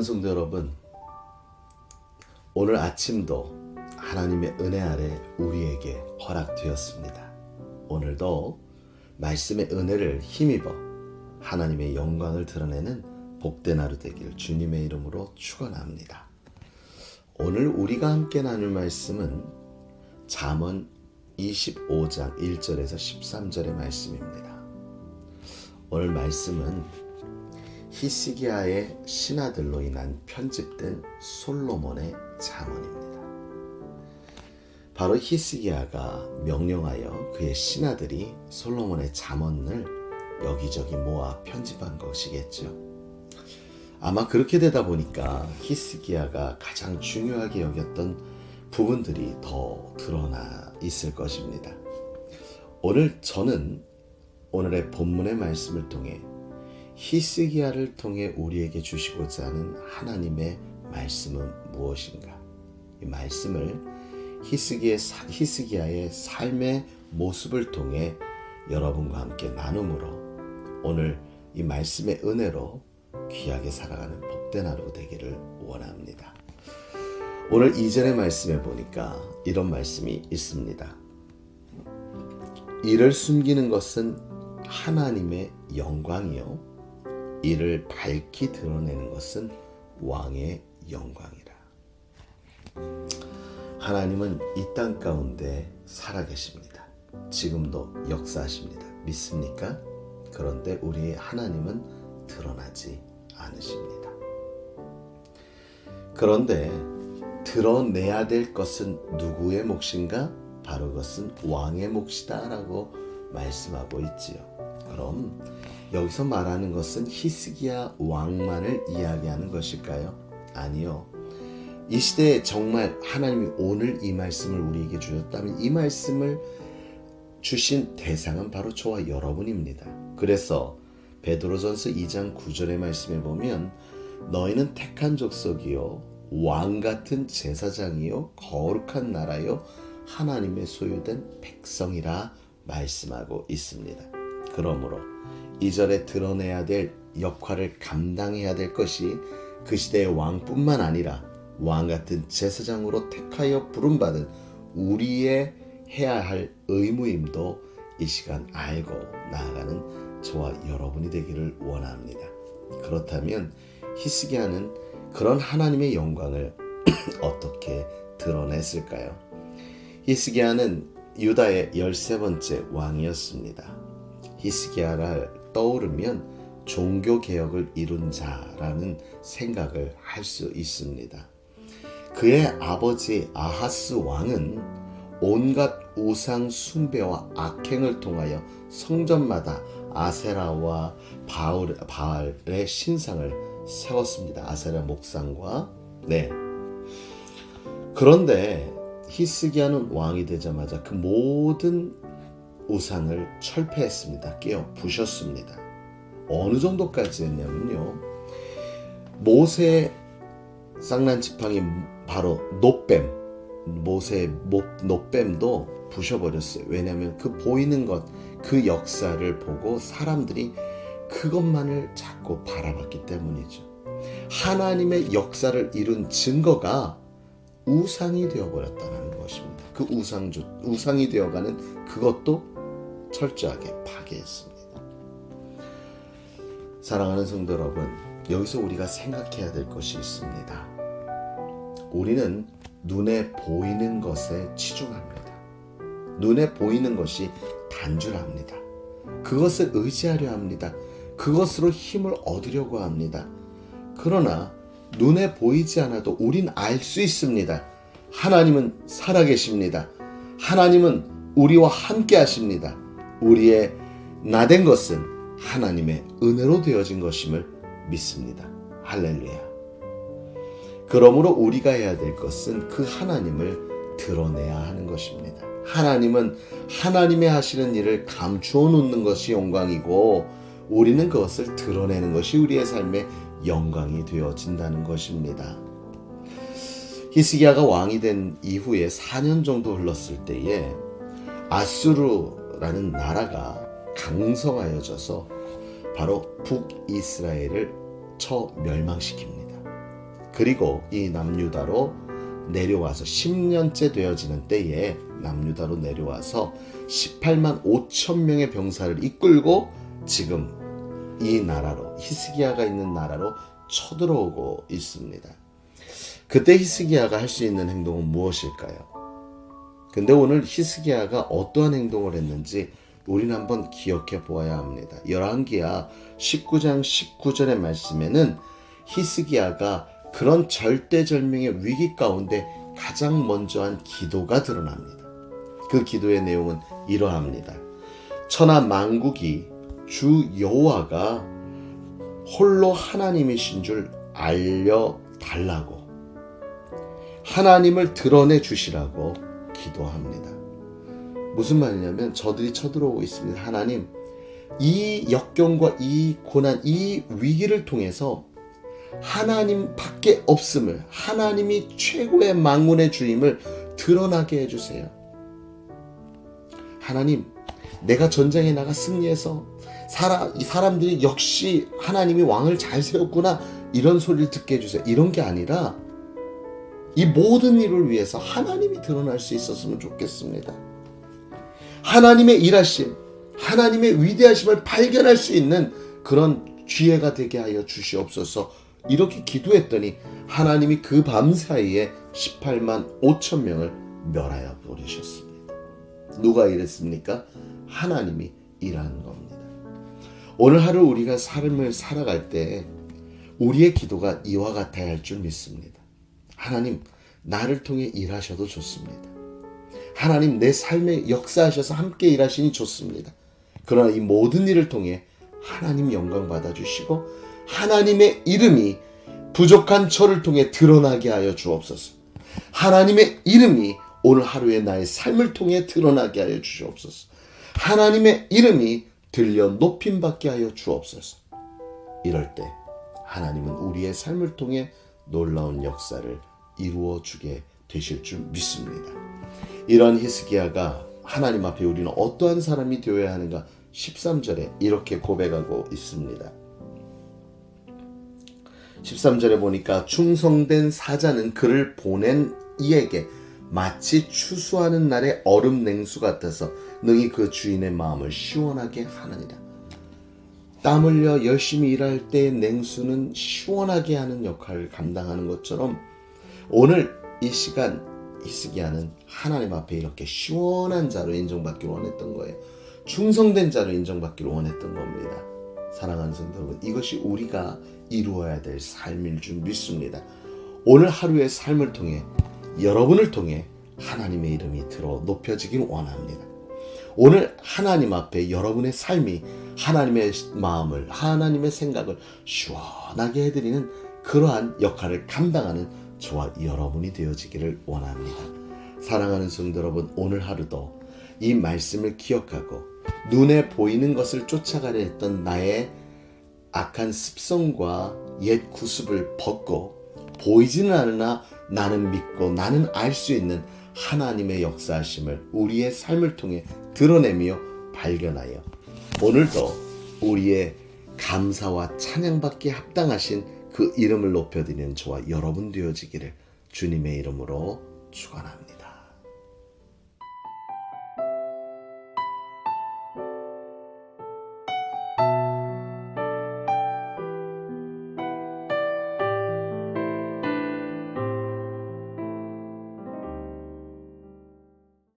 사랑하는 성도 여러분, 오늘 아침도 하나님의 은혜 아래 우리에게 허락되었습니다. 오늘도 말씀의 은혜를 힘입어 하나님의 영광을 드러내는 복된 하루 되기를 주님의 이름으로 축원합니다. 오늘 우리가 함께 나눌 말씀은 잠언 25장 1절에서 13절의 말씀입니다. 오늘 말씀은 히스기야의 신하들로 인한 편집된 솔로몬의 잠언입니다. 바로 히스기야가 명령하여 그의 신하들이 솔로몬의 잠언을 여기저기 모아 편집한 것이겠죠. 아마 그렇게 되다 보니까 히스기야가 가장 중요하게 여겼던 부분들이 더 드러나 있을 것입니다. 오늘 저는 오늘의 본문의 말씀을 통해 히스기야를 통해 우리에게 주시고자 하는 하나님의 말씀은 무엇인가? 이 말씀을 히스기야의 삶의 모습을 통해 여러분과 함께 나눔으로 오늘 이 말씀의 은혜로 귀하게 살아가는 복된 하루 되기를 원합니다. 오늘 이전의 말씀에 보니까 이런 말씀이 있습니다. 이를 숨기는 것은 하나님의 영광이요 이를 밝히 드러내는 것은 왕의 영광이라. 하나님은 이 땅 가운데 살아계십니다. 지금도 역사하십니다. 믿습니까? 그런데 우리의 하나님은 드러나지 않으십니다. 그런데 드러내야 될 것은 누구의 몫인가? 바로 그것은 왕의 몫이다 라고 말씀하고 있지요. 그럼 여기서 말하는 것은 히스기야 왕만을 이야기하는 것일까요? 아니요. 이 시대에 정말 하나님이 오늘 이 말씀을 우리에게 주셨다면 이 말씀을 주신 대상은 바로 저와 여러분입니다. 그래서 베드로전서 2장 9절의 말씀에 보면 너희는 택한 족속이요 왕 같은 제사장이요 거룩한 나라요 하나님의 소유된 백성이라 말씀하고 있습니다. 그러므로 이 절에 드러내야 될 역할을 감당해야 될 것이 그 시대의 왕뿐만 아니라 왕 같은 제사장으로 택하여 부름받은 우리의 해야 할 의무임도 이 시간 알고 나아가는 저와 여러분이 되기를 원합니다. 그렇다면 히스기야는 그런 하나님의 영광을 어떻게 드러냈을까요? 히스기야는 유다의 13번째 왕이었습니다. 히스기야를 떠오르면 종교개혁을 이룬 자라는 생각을 할 수 있습니다. 그의 아버지 아하스 왕은 온갖 우상 숭배와 악행을 통하여 성전마다 아세라와 바알의 신상을 세웠습니다. 아세라 목상과 그런데 히스기야는 왕이 되자마자 그 모든 우상을 철폐했습니다. 깨어 부셨습니다. 어느 정도까지 했냐면요. 모세의 쌍난 지팡이 바로 노뱀, 모세의 노뱀도 부셔버렸어요. 왜냐하면 그 보이는 것, 그 역사를 보고 사람들이 그것만을 자꾸 바라봤기 때문이죠. 하나님의 역사를 이룬 증거가 우상이 되어버렸다는 것입니다. 그 우상이 되어가는 그것도 철저하게 파괴했습니다. 사랑하는 성도 여러분, 여기서 우리가 생각해야 될 것이 있습니다. 우리는 눈에 보이는 것에 치중합니다. 눈에 보이는 것이 단줄합니다. 그것을 의지하려 합니다. 그것으로 힘을 얻으려고 합니다. 그러나 눈에 보이지 않아도 우린 알 수 있습니다. 하나님은 살아계십니다. 하나님은 우리와 함께 하십니다. 우리의 나된 것은 하나님의 은혜로 되어진 것임을 믿습니다. 할렐루야. 그러므로 우리가 해야 될 것은 그 하나님을 드러내야 하는 것입니다. 하나님은 하나님의 하시는 일을 감추어 놓는 것이 영광이고 우리는 그것을 드러내는 것이 우리의 삶의 영광이 되어진다는 것입니다. 히스기야가 왕이 된 이후에 4년 정도 흘렀을 때에 아수르라는 나라가 강성하여져서 바로 북이스라엘을 멸망시킵니다. 그리고 이 남유다로 내려와서 10년째 되어지는 때에 남유다로 내려와서 18만 5천 명의 병사를 이끌고 지금 이 나라로, 히스기야가 있는 나라로 쳐들어오고 있습니다. 그때 히스기야가 할 수 있는 행동은 무엇일까요? 근데 오늘 히스기야가 어떠한 행동을 했는지 우리는 한번 기억해 보아야 합니다. 열왕기하 19장 19절의 말씀에는 히스기야가 그런 절대절명의 위기 가운데 가장 먼저 한 기도가 드러납니다. 그 기도의 내용은 이러합니다. 천하 만국이 주 여호와가 홀로 하나님이신 줄 알려달라고, 하나님을 드러내 주시라고 기도합니다. 무슨 말이냐면 저들이 쳐들어오고 있습니다. 하나님, 이 역경과 이 고난, 이 위기를 통해서 하나님밖에 없음을, 하나님이 최고의 만군의 주임을 드러나게 해주세요. 하나님, 내가 전쟁에 나가 승리해서 이 사람들이 역시 하나님이 왕을 잘 세웠구나, 이런 소리를 듣게 해주세요. 이런 게 아니라 이 모든 일을 위해서 하나님이 드러날 수 있었으면 좋겠습니다. 하나님의 일하심, 하나님의 위대하심을 발견할 수 있는 그런 기회가 되게 하여 주시옵소서. 이렇게 기도했더니 하나님이 그 밤 사이에 18만 5천 명을 멸하여 버리셨습니다. 누가 이랬습니까? 하나님이 일하는 겁니다. 오늘 하루 우리가 삶을 살아갈 때 우리의 기도가 이와 같아야 할 줄 믿습니다. 하나님, 나를 통해 일하셔도 좋습니다. 하나님, 내 삶에 역사하셔서 함께 일하시니 좋습니다. 그러나 이 모든 일을 통해 하나님 영광 받아주시고 하나님의 이름이 부족한 저를 통해 드러나게 하여 주옵소서. 하나님의 이름이 오늘 하루의 나의 삶을 통해 드러나게 하여 주시옵소서. 하나님의 이름이 들려 높임받게 하여 주옵소서. 이럴 때 하나님은 우리의 삶을 통해 놀라운 역사를 이루어 주게 되실 줄 믿습니다. 이런 히스기야가 하나님 앞에 우리는 어떠한 사람이 되어야 하는가 13절에 이렇게 고백하고 있습니다. 13절에 보니까 충성된 사자는 그를 보낸 이에게 마치 추수하는 날의 얼음 냉수 같아서 능히 그 주인의 마음을 시원하게 하느니라. 땀 흘려 열심히 일할 때의 냉수는 시원하게 하는 역할을 감당하는 것처럼 오늘 이 시간 히스기야는 하나님 앞에 이렇게 시원한 자로 인정받기를 원했던 거예요. 충성된 자로 인정받기를 원했던 겁니다. 사랑하는 성도 여러분, 이것이 우리가 이루어야 될 삶일 줄 믿습니다. 오늘 하루의 삶을 통해 여러분을 통해 하나님의 이름이 들어 높여지길 원합니다. 오늘 하나님 앞에 여러분의 삶이 하나님의 마음을, 하나님의 생각을 시원하게 해드리는 그러한 역할을 감당하는 저와 여러분이 되어지기를 원합니다. 사랑하는 성도 여러분, 오늘 하루도 이 말씀을 기억하고 눈에 보이는 것을 쫓아가려 했던 나의 악한 습성과 옛 구습을 벗고 보이지는 않으나 나는 믿고 나는 알 수 있는 하나님의 역사하심을 우리의 삶을 통해 드러내며 발견하여 오늘도 우리의 감사와 찬양받기에 합당하신 그 이름을 높여드리는 저와 여러분 되어지기를 주님의 이름으로 축원합니다.